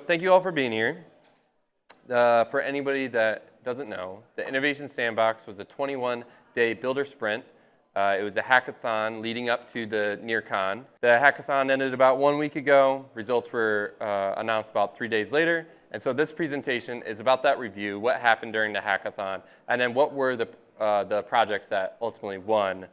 thank you all for being here. For anybody that doesn't know, the Innovation Sandbox was a 21-day builder sprint. It was a hackathon leading up to the NEARCON. The hackathon ended about 1 week ago. Results were announced about 3 days later. And so this presentation is about that review, what happened during the hackathon, and then what were the projects that ultimately won.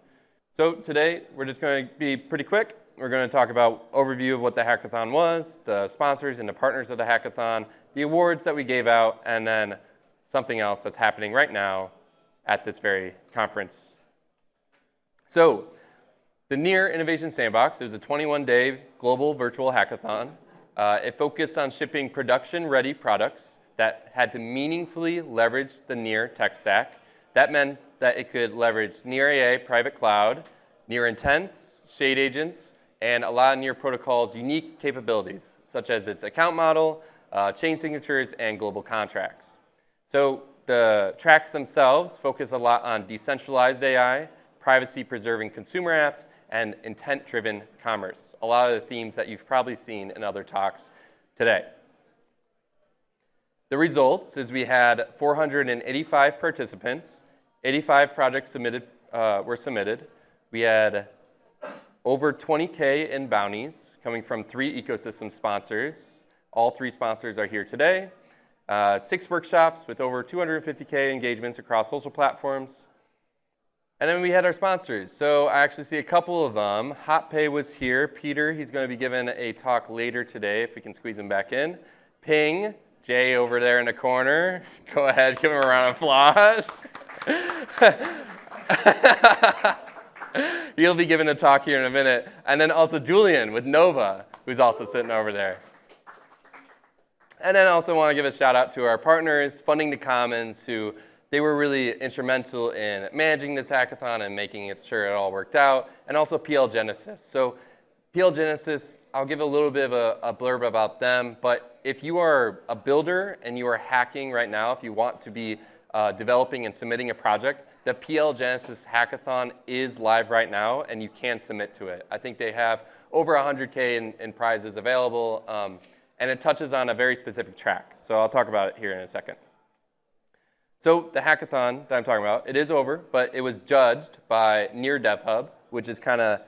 So today, we're just going to be pretty quick. We're going to talk about overview of what the hackathon was, the sponsors and the partners of the hackathon, the awards that we gave out, and then something else that's happening right now at this very conference. So the NEAR Innovation Sandbox is a 21-day global virtual hackathon. It focused on shipping production-ready products that had to meaningfully leverage the NEAR tech stack. That meant that it could leverage NEAR AI private cloud, NEAR Intents, shade agents, and a lot of NEAR protocol's unique capabilities, such as its account model, chain signatures, and global contracts. So the tracks themselves focus a lot on decentralized AI, privacy-preserving consumer apps, and intent-driven commerce, a lot of the themes that you've probably seen in other talks today. The results is we had 485 participants, 85 projects were submitted. We had over 20K in bounties coming from 3 ecosystem sponsors. All 3 sponsors are here today. 6 workshops with over 250K engagements across social platforms. And then we had our sponsors. So I actually see a couple of them. HotPay was here. Peter, he's going to be giving a talk later today, if we can squeeze him back in. Ping, Jay over there in the corner. Go ahead, give him a round of applause. He'll be giving a talk here in a minute. And then also Julian with Nova, who's also sitting over there. And then I also want to give a shout out to our partners, Funding the Commons, who they were really instrumental in managing this hackathon and making sure it all worked out, and also PL Genesis. So PL Genesis, I'll give a little bit of a blurb about them, but if you are a builder and you are hacking right now, if you want to be developing and submitting a project, the PL Genesis hackathon is live right now, and you can submit to it. I think they have over 100K in prizes available, and it touches on a very specific track. So I'll talk about it here in a second. So the hackathon that I'm talking about, it is over, but it was judged by NEAR DevHub, which is kind of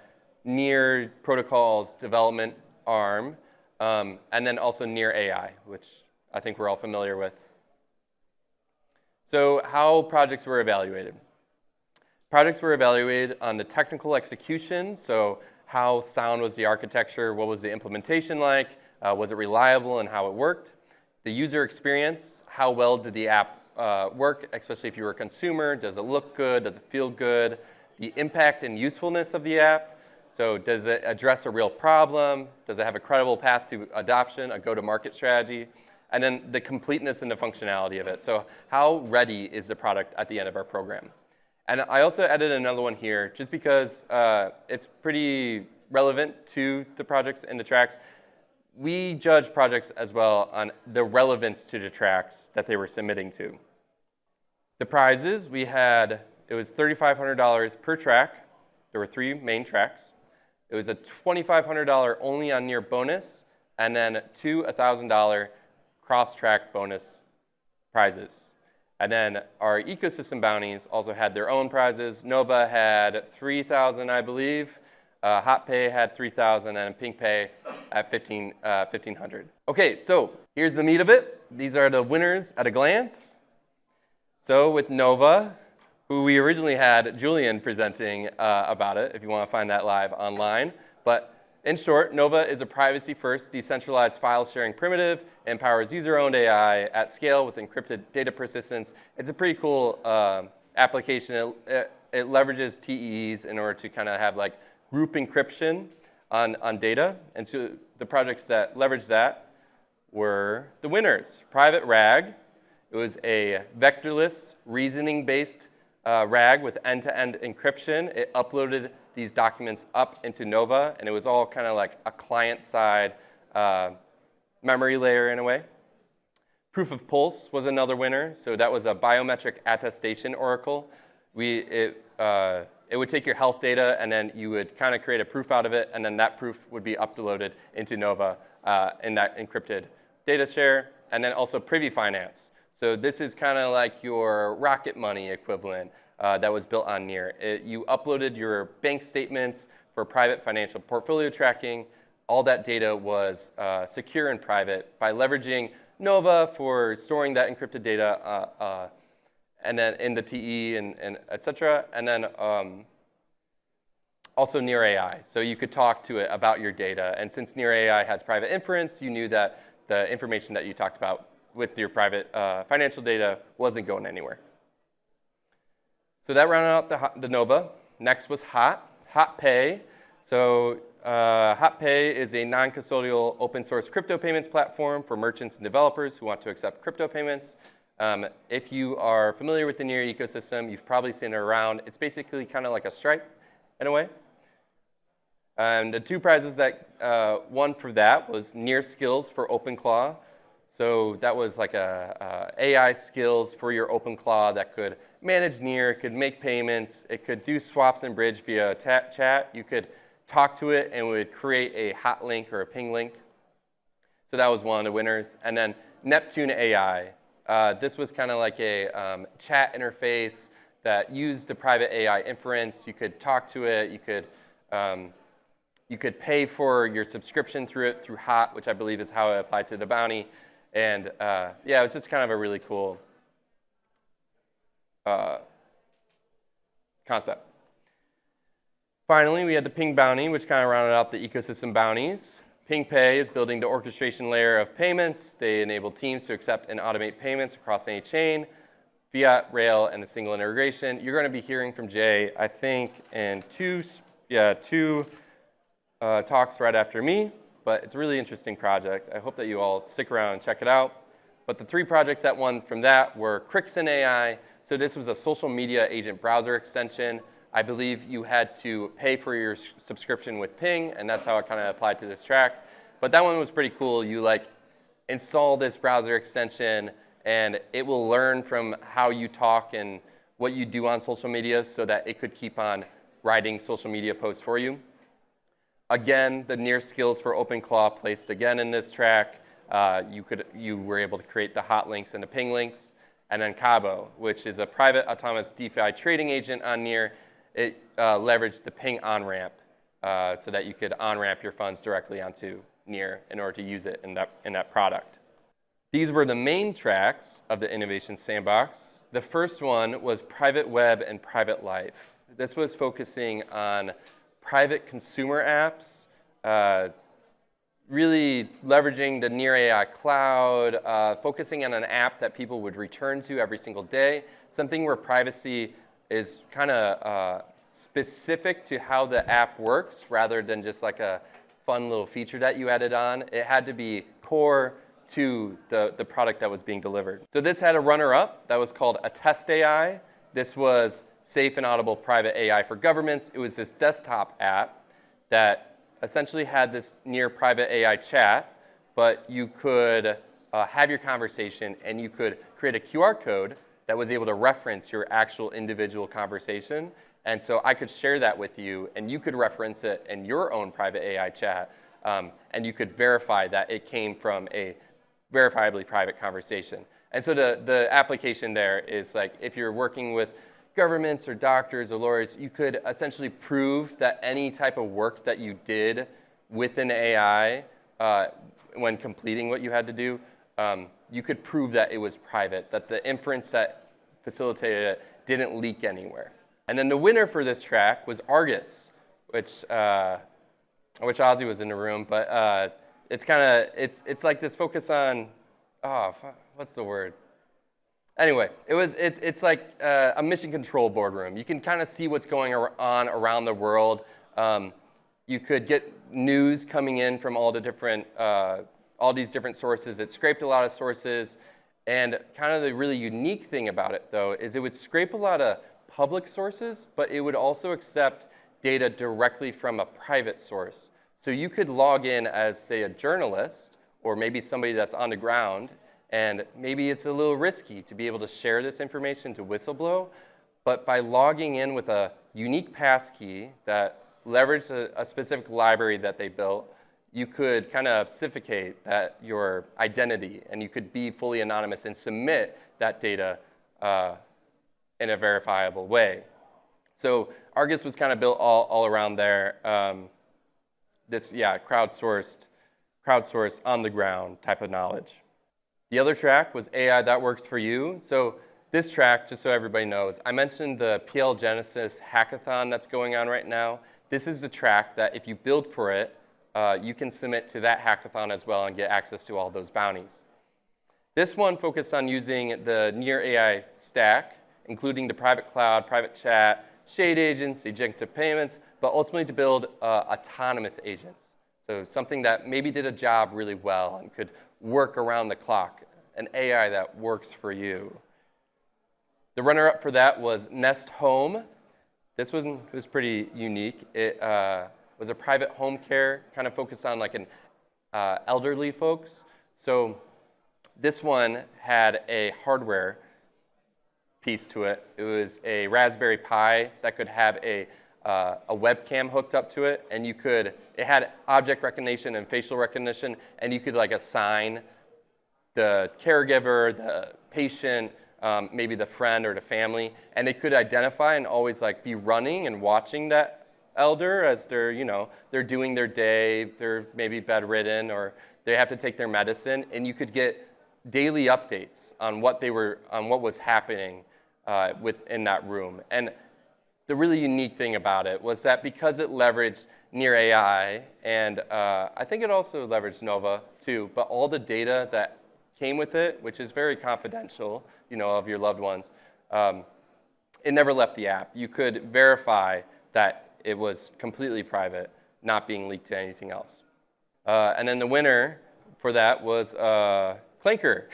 NEAR Protocol's development arm, and then also NEAR AI, which I think we're all familiar with. So how projects were evaluated. Projects were evaluated on the technical execution, so how sound was the architecture, what was the implementation like, was it reliable and how it worked. The user experience, how well did the app work, especially if you were a consumer, does it look good, does it feel good. The impact and usefulness of the app, so does it address a real problem, does it have a credible path to adoption, a go-to-market strategy, and then the completeness and the functionality of it. So how ready is the product at the end of our program? And I also added another one here just because it's pretty relevant to the projects and the tracks. We judge projects as well on the relevance to the tracks that they were submitting to. The prizes, it was $3,500 per track. There were 3 main tracks. It was a $2,500 only on NEAR bonus, and then 2 $1,000 cross-track bonus prizes. And then our ecosystem bounties also had their own prizes. Nova had 3,000, I believe. HotPay had 3,000, and PingPay at 1,500. Okay, so here's the meat of it. These are the winners at a glance. So with Nova, who we originally had Julian presenting about it, if you want to find that live online. But in short, Nova is a privacy-first, decentralized file-sharing primitive, empowers user-owned AI at scale with encrypted data persistence. It's a pretty cool application. It leverages TEEs in order to kind of have like group encryption on data. And so the projects that leveraged that were the winners. Private RAG. It was a vectorless, reasoning-based RAG with end-to-end encryption. It uploaded these documents up into Nova, and it was all kind of like a client-side memory layer in a way. Proof of Pulse was another winner. So that was a biometric attestation oracle. It would take your health data, and then you would kind of create a proof out of it, and then that proof would be uploaded into Nova in that encrypted data share, and then also privy finance. So this is kind of like your Rocket Money equivalent that was built on NEAR. You uploaded your bank statements for private financial portfolio tracking. All that data was secure and private by leveraging Nova for storing that encrypted data and then in the TE and et cetera. And then also NEAR AI. So you could talk to it about your data. And since NEAR AI has private inference, you knew that the information that you talked about with your private financial data wasn't going anywhere. So that rounded out the Nova. Next was Hot Pay. So Hot Pay is a non-custodial open source crypto payments platform for merchants and developers who want to accept crypto payments. If you are familiar with the NEAR ecosystem, you've probably seen it around. It's basically kind of like a Stripe in a way. And the two prizes that won for that was NEAR Skills for OpenClaw. So that was like a AI skills for your OpenClaw that could manage NEAR, could make payments, it could do swaps and bridge via chat. You could talk to it and it would create a hot link or a ping link. So that was one of the winners. And then Neptune AI. This was kind of like a chat interface that used the private AI inference. You could talk to it. You could pay for your subscription through it through Hot, which I believe is how it applied to the bounty. And yeah, it was just kind of a really cool concept. Finally, we had the Ping bounty, which kind of rounded out the ecosystem bounties. Ping Pay is building the orchestration layer of payments. They enable teams to accept and automate payments across any chain, fiat, rail, and a single integration. You're going to be hearing from Jay, I think, in two talks right after me, but it's a really interesting project. I hope that you all stick around and check it out. But the three projects that won from that were Crixin AI. So this was a social media agent browser extension. I believe you had to pay for your subscription with Ping, and that's how it kind of applied to this track. But that one was pretty cool. You install this browser extension, and it will learn from how you talk and what you do on social media so that it could keep on writing social media posts for you. Again, the NEAR skills for OpenClaw placed again in this track. You were able to create the hot links and the ping links. And then Cabo, which is a private autonomous DeFi trading agent on NEAR. It leveraged the ping on-ramp so that you could on-ramp your funds directly onto NEAR in order to use it in that product. These were the main tracks of the Innovation Sandbox. The first one was private web and private life. This was focusing on private consumer apps, really leveraging the NEAR AI cloud, focusing on an app that people would return to every single day, something where privacy is kind of specific to how the app works rather than just like a fun little feature that you added on. It had to be core to the product that was being delivered. So this had a runner-up that was called Attest AI. This was safe and audible private AI for governments. It was this desktop app that essentially had this NEAR private AI chat, but you could have your conversation and you could create a QR code that was able to reference your actual individual conversation. And so I could share that with you and you could reference it in your own private AI chat and you could verify that it came from a verifiably private conversation. And so the application there is like if you're working with governments or doctors or lawyers, you could essentially prove that any type of work that you did with an AI when completing what you had to do, you could prove that it was private, that the inference that facilitated it didn't leak anywhere. And then the winner for this track was Argus, which Ozzy was in the room, but it's like this focus on, what's the word? Anyway, it's like a mission control boardroom. You can kind of see what's going on around the world. You could get news coming in from all these different sources. It scraped a lot of sources. And kind of the really unique thing about it, though, is it would scrape a lot of public sources, but it would also accept data directly from a private source. So you could log in as, say, a journalist, or maybe somebody that's on the ground, and maybe it's a little risky to be able to share this information to whistleblow, but by logging in with a unique passkey that leveraged a specific library that they built, you could kind of obfuscate your identity, and you could be fully anonymous and submit that data in a verifiable way. So Argus was kind of built all around there. Crowdsourced, on the ground type of knowledge. The other track was AI that works for you. So this track, just so everybody knows, I mentioned the PL Genesis hackathon that's going on right now. This is the track that if you build for it, you can submit to that hackathon as well and get access to all those bounties. This one focused on using the Near AI stack, including the private cloud, private chat, shade agents, agentic payments, but ultimately to build autonomous agents. So something that maybe did a job really well and could work around the clock, an AI that works for you. The runner-up for that was Nest Home. This one was pretty unique. It was a private home care, kind of focused on like an elderly folks. So this one had a hardware piece to it. It was a Raspberry Pi that could have a webcam hooked up to it, and it had object recognition and facial recognition, and you could like assign the caregiver, the patient, maybe the friend or the family, and it could identify and always like be running and watching that elder as they're doing their day, they're maybe bedridden or they have to take their medicine, and you could get daily updates on what was happening within that room. And the really unique thing about it was that because it leveraged Near AI, and I think it also leveraged Nova too, but all the data that came with it, which is very confidential, of your loved ones, it never left the app. You could verify that it was completely private, not being leaked to anything else. And then the winner for that was Clanker.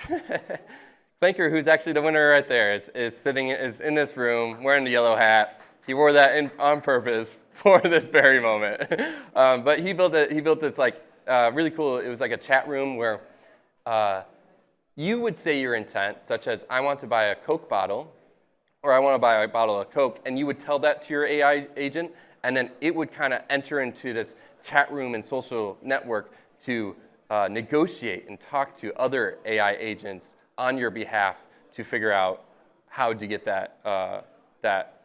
Clanker, who's actually the winner right there, is in this room wearing the yellow hat. He wore that on purpose for this very moment. But he built this really cool. It was like a chat room where you would say your intent, such as I want to buy a Coke bottle, or I want to buy a bottle of Coke, and you would tell that to your AI agent, and then it would kind of enter into this chat room and social network to negotiate and talk to other AI agents on your behalf to figure out how to get that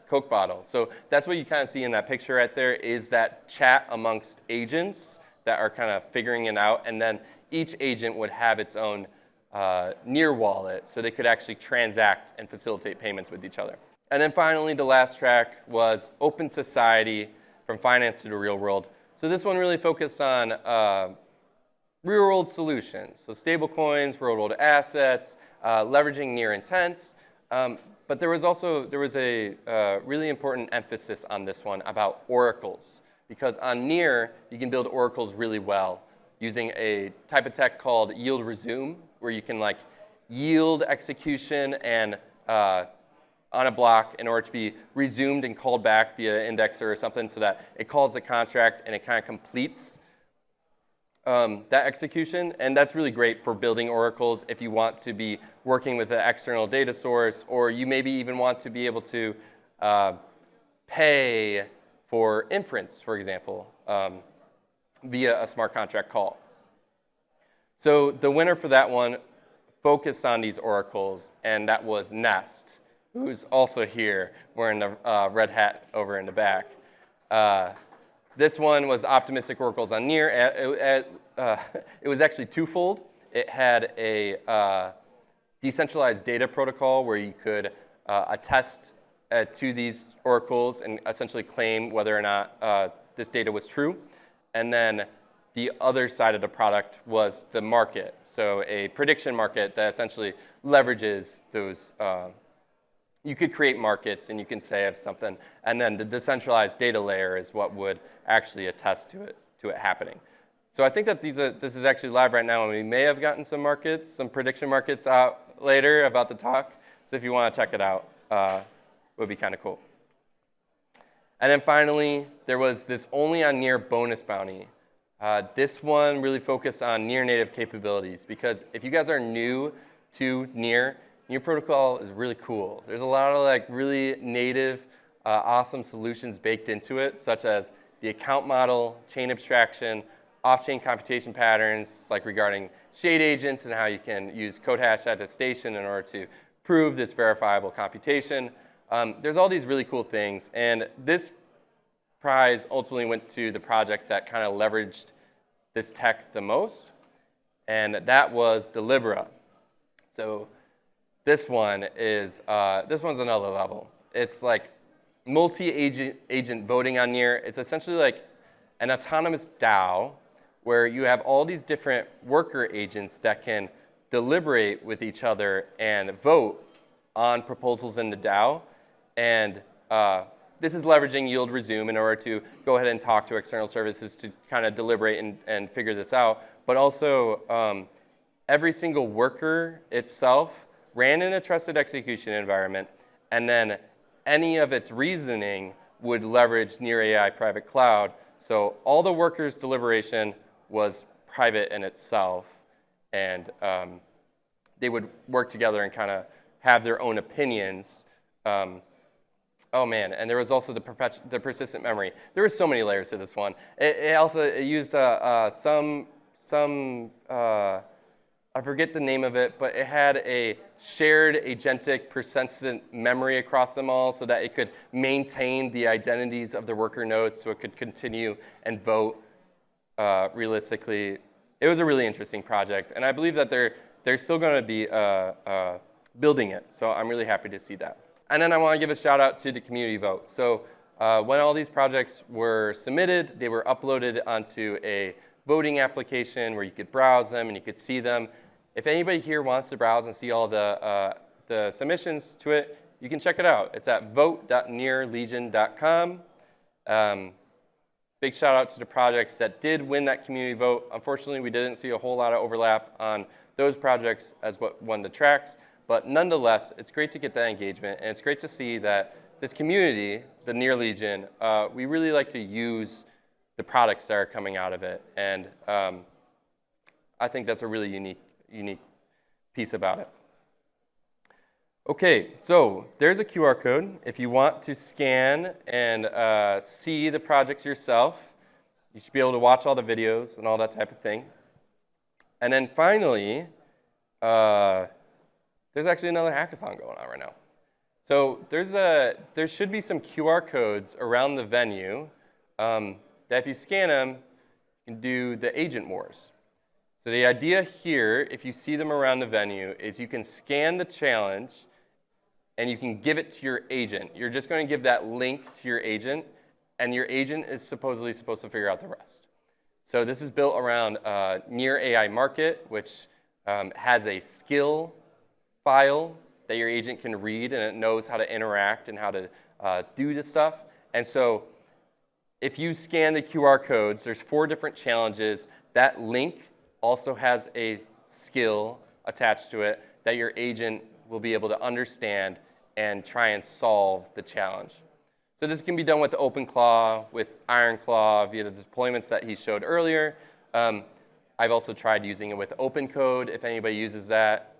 Coke bottle. So that's what you kind of see in that picture right there, is that chat amongst agents that are kind of figuring it out, and then each agent would have its own Near wallet, so they could actually transact and facilitate payments with each other. And then finally, the last track was Open Society, from finance to the real world. So this one really focused on real-world solutions, so stablecoins, real-world assets, leveraging near intents. But there was a really important emphasis on this one about oracles, because on Near, you can build oracles really well using a type of tech called yield resume, where you can yield execution and on a block in order to be resumed and called back via an indexer or something, so that it calls the contract and it kind of completes that execution. And that's really great for building oracles if you want to be working with an external data source, or you maybe even want to be able to pay for inference, for example, via a smart contract call. So the winner for that one focused on these oracles, and that was Nest, who's also here wearing the red hat over in the back. This one was optimistic oracles on Near. It was actually twofold. It had a decentralized data protocol where you could attest to these oracles and essentially claim whether or not this data was true. And then the other side of the product was the market, so a prediction market that essentially leverages those. You could create markets and you can say if something, and then the decentralized data layer is what would actually attest to it happening. So I think that this is actually live right now, and we may have gotten some prediction markets out later about the talk. So if you want to check it out, it would be kind of cool. And then finally, there was this only on Near bonus bounty. This one really focused on Near native capabilities, because if you guys are new to Near protocol is really cool. There's a lot of really native, awesome solutions baked into it, such as the account model, chain abstraction, off-chain computation patterns, like regarding shade agents and how you can use code hash attestation in order to prove this verifiable computation. There's all these really cool things, and this prize ultimately went to the project that kind of leveraged this tech the most, and that was Delibera. So this one's another level. It's like multi-agent voting on Near. It's essentially like an autonomous DAO where you have all these different worker agents that can deliberate with each other and vote on proposals in the DAO. And this is leveraging yield resume in order to go ahead and talk to external services to kind of deliberate and figure this out. But also, every single worker itself ran in a trusted execution environment, and then any of its reasoning would leverage Near AI private cloud. So all the workers' deliberation was private in itself, and they would work together and kind of have their own opinions. Oh man, and there was also the persistent memory. There were so many layers to this one. It also used I forget the name of it, but it had a shared agentic persistent memory across them all so that it could maintain the identities of the worker nodes so it could continue and vote realistically. It was a really interesting project, and I believe that they're still going to be building it, so I'm really happy to see that. And then I want to give a shout out to the community vote. So when all these projects were submitted, they were uploaded onto a voting application where you could browse them and you could see them. If anybody here wants to browse and see all the submissions to it, you can check it out. It's at vote.nearlegion.com. Big shout out to the projects that did win that community vote. Unfortunately, we didn't see a whole lot of overlap on those projects as what won the tracks. But nonetheless, it's great to get that engagement, and it's great to see that this community, the Near Legion, we really like to use the products that are coming out of it. And I think that's a really unique piece about it. Okay, so there's a QR code. If you want to scan and see the projects yourself, you should be able to watch all the videos and all that type of thing. And then finally, there's actually another hackathon going on right now. So there should be some QR codes around the venue that if you scan them, you can do the agent wars. So the idea here, if you see them around the venue, is you can scan the challenge and you can give it to your agent. You're just going to give that link to your agent, and your agent is supposedly supposed to figure out the rest. So this is built around Near AI Market, which has a skill file that your agent can read, and it knows how to interact and how to do this stuff. And so if you scan the QR codes, there's 4 different challenges. That link also has a skill attached to it that your agent will be able to understand and try and solve the challenge. So this can be done with OpenClaw, with IronClaw, via the deployments that he showed earlier. I've also tried using it with OpenCode. If anybody uses that,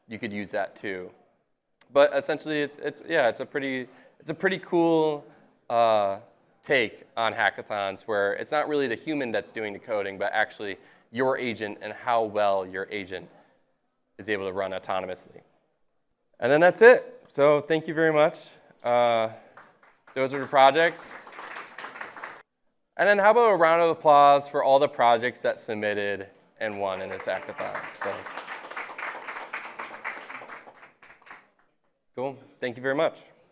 you could use that too. But essentially, it's a pretty cool take on hackathons where it's not really the human that's doing the coding, but actually your agent and how well your agent is able to run autonomously. And then that's it. So thank you very much. Those are the projects. And then how about a round of applause for all the projects that submitted and won in this hackathon. So. Cool. Thank you very much.